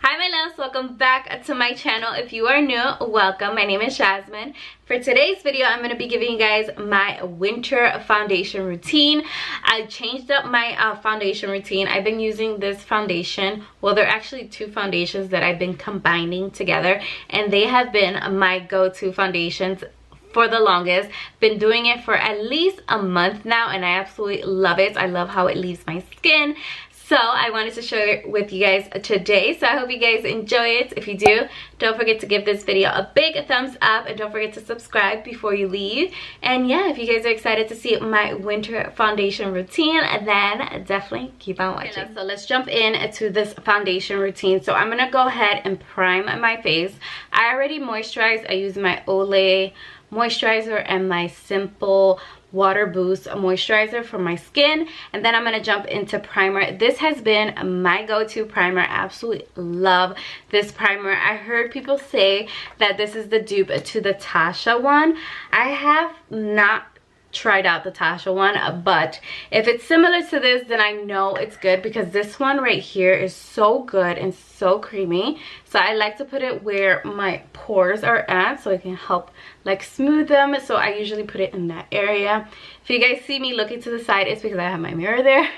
Hi my loves, welcome back to my channel. If you are new, welcome. My name is Jasmine. For today's video, I'm going to be giving you guys my winter foundation routine. I changed up my foundation routine. I've been using this foundation. Well, there are actually two foundations that I've been combining together, and they have been my go-to foundations for the longest. Been doing it for at least a month now, and I absolutely love it. I love how it leaves my skin. So I wanted to share it with you guys today. So I hope you guys enjoy it. If you do, don't forget to give this video a big thumbs up, and don't forget to subscribe before you leave. And yeah, if you guys are excited to see my winter foundation routine, then definitely keep on watching. Okay, so let's jump into this foundation routine. So I'm gonna go ahead and prime my face. I already moisturized. I use my Olay moisturizer and my Simple Water Boost moisturizer for my skin, and then I'm gonna jump into primer. This has been my go-to primer. I absolutely love this primer. I heard people say that this is the dupe to the Tasha one. I have not tried out the Tasha one, but if it's similar to this, then I know it's good, because this one right here is so good and so creamy. So I like to put it where my pores are at, so it can help like smooth them. So I usually put it in that area. If you guys see me looking to the side, it's because I have my mirror there.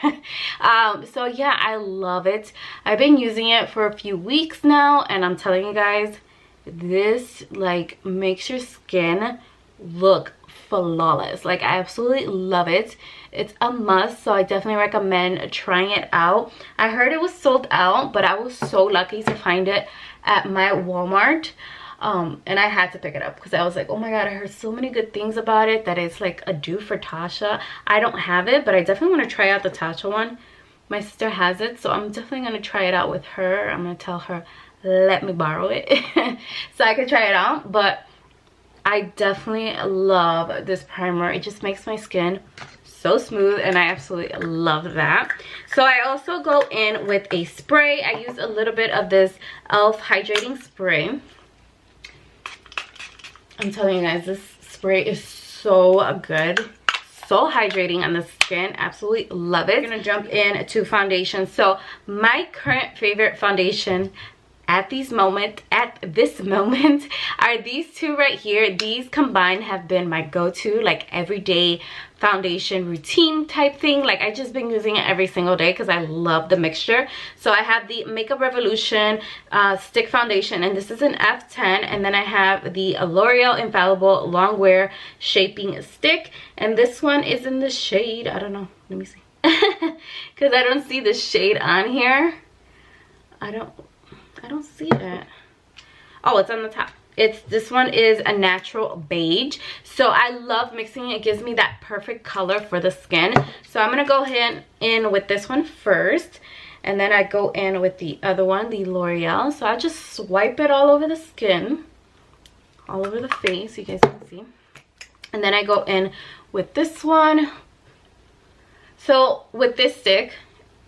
So yeah, I love it. I've been using it for a few weeks now, and I'm telling you guys, this like makes your skin look flawless. Like, I absolutely love it. It's a must, so I definitely recommend trying it out. I heard it was sold out, but I was so lucky to find it at my Walmart, and I had to pick it up because I was like, oh my god, I heard so many good things about it, that it's like a dupe for Tasha. I don't have it, but I definitely want to try out the Tasha one. My sister has it, so I'm definitely going to try it out with her. I'm going to tell her, let me borrow it so I can try it out. But I definitely love this primer. It just makes my skin so smooth, and I absolutely love that. So I also go in with a spray. I use a little bit of this e.l.f. hydrating spray. I'm telling you guys, this spray is so good, so hydrating on the skin. Absolutely love it. I'm gonna jump in to foundation. So my current favorite foundation at this moment are these two right here. These combined have been my go-to, like, everyday foundation routine type thing. Like, I just been using it every single day because I love the mixture. So I have the Makeup Revolution stick foundation, and this is an F10, and then I have the L'Oreal Infallible Longwear Shaping Stick, and this one is in the shade, I don't know, let me see, because I don't see the shade on here. I don't see it. Oh, it's on the top. This one is a natural beige. So I love mixing it. It gives me that perfect color for the skin. So I'm gonna go ahead in with this one first, and then I go in with the other one, the L'Oreal. So I just swipe it all over the skin, all over the face, you guys can see. And then I go in with this one. So with this stick,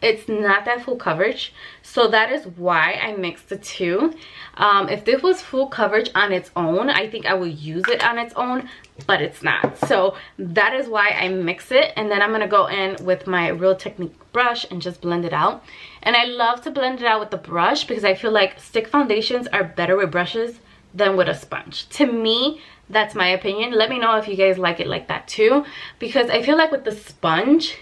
it's not that full coverage, so that is why I mixed the two. If this was full coverage on its own, I think I would use it on its own, but it's not. So that is why I mix it, and then I'm gonna go in with my Real Technique brush and just blend it out. And I love to blend it out with the brush because I feel like stick foundations are better with brushes than with a sponge. To me, that's my opinion. Let me know if you guys like it like that too, because I feel like with the sponge,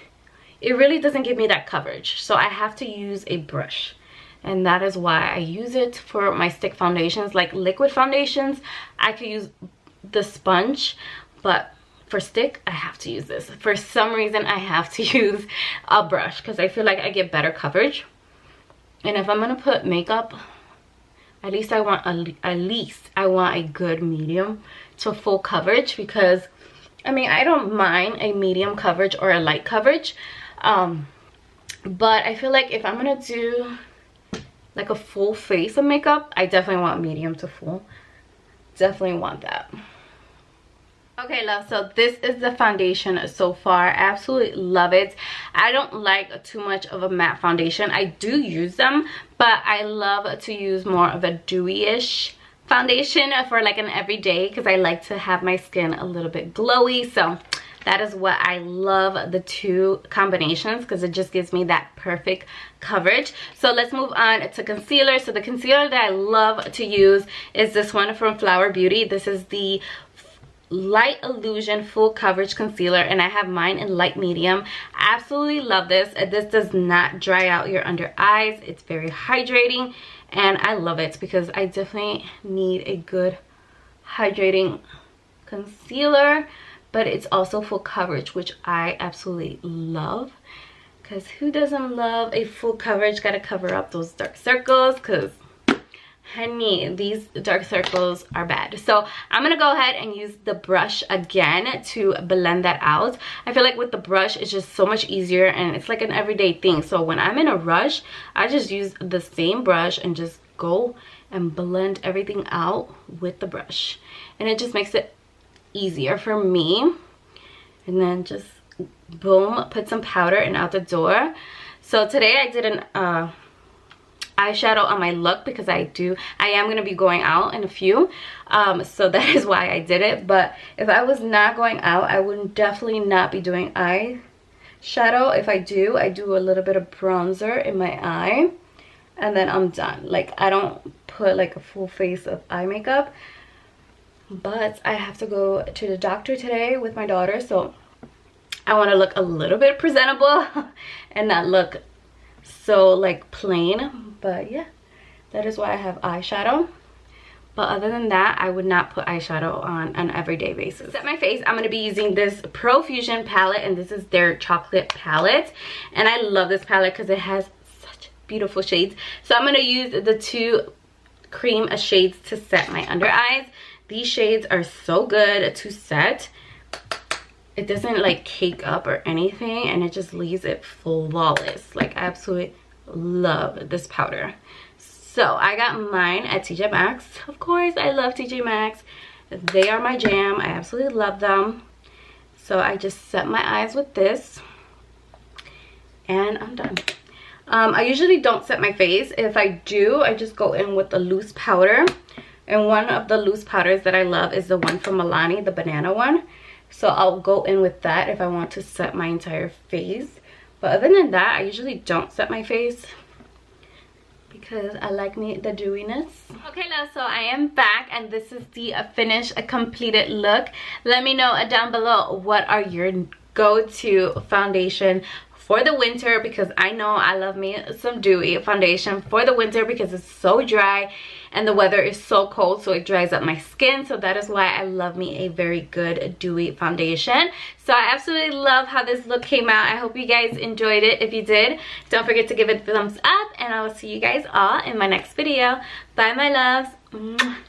it really doesn't give me that coverage, so I have to use a brush, and that is why I use it for my stick foundations. Like liquid foundations, I could use the sponge, but for stick, I have to use this. For some reason, I have to use a brush because I feel like I get better coverage. And if I'm gonna put makeup, at least I want a good medium to full coverage, because I mean, I don't mind a medium coverage or a light coverage, but I feel like if I'm gonna do like a full face of makeup, I definitely want medium to full. Definitely want that. Okay, love, so this is the foundation so far. I absolutely love it. I don't like too much of a matte foundation. I do use them, but I love to use more of a dewy-ish foundation for like an everyday, because I like to have my skin a little bit glowy. So that is what I love, the two combinations, because it just gives me that perfect coverage. So let's move on to concealer. So the concealer that I love to use is this one from Flower Beauty. This is the Light Illusion Full Coverage Concealer, and I have mine in light medium. Absolutely love this. This does not dry out your under eyes. It's very hydrating, and I love it because I definitely need a good hydrating concealer, but it's also full coverage, which I absolutely love, because who doesn't love a full coverage? Gotta cover up those dark circles, because honey, these dark circles are bad. So I'm gonna go ahead and use the brush again to blend that out. I feel like with the brush it's just so much easier, and it's like an everyday thing. So when I'm in a rush, I just use the same brush and just go and blend everything out with the brush, and it just makes it easier for me. And then just boom, put some powder and out the door. So today I did an eyeshadow on my look because I am going to be going out in a few, so that is why I did it. But if I was not going out, I would definitely not be doing eyeshadow. If I do a little bit of bronzer in my eye, and then I'm done. Like, I don't put like a full face of eye makeup, but I have to go to the doctor today with my daughter, so I want to look a little bit presentable and not look so like plain. But yeah, that is why I have eyeshadow. But other than that, I would not put eyeshadow on an everyday basis. To set my face, I'm going to be using this Profusion palette, and this is their chocolate palette, and I love this palette because it has such beautiful shades. So I'm going to use the two cream shades to set my under eyes. These shades are so good to set. It doesn't like cake up or anything, and it just leaves it flawless. Like, I absolutely love this powder. So I got mine at TJ Maxx. Of course, I love TJ Maxx. They are my jam. I absolutely love them. So I just set my eyes with this, and I'm done. I usually don't set my face. If I do, I just go in with a loose powder. And one of the loose powders that I love is the one from Milani, the banana one. So I'll go in with that if I want to set my entire face. But other than that, I usually don't set my face because I like the dewiness. Okay, love, so I am back, and this is the finished, completed look. Let me know down below, what are your go-to foundation for the winter, because I know I love me some dewy foundation for the winter because it's so dry and the weather is so cold, so it dries up my skin. So that is why I love me a very good dewy foundation. So I absolutely love how this look came out. I hope you guys enjoyed it. If you did, don't forget to give it a thumbs up, and I will see you guys all in my next video. Bye, my loves.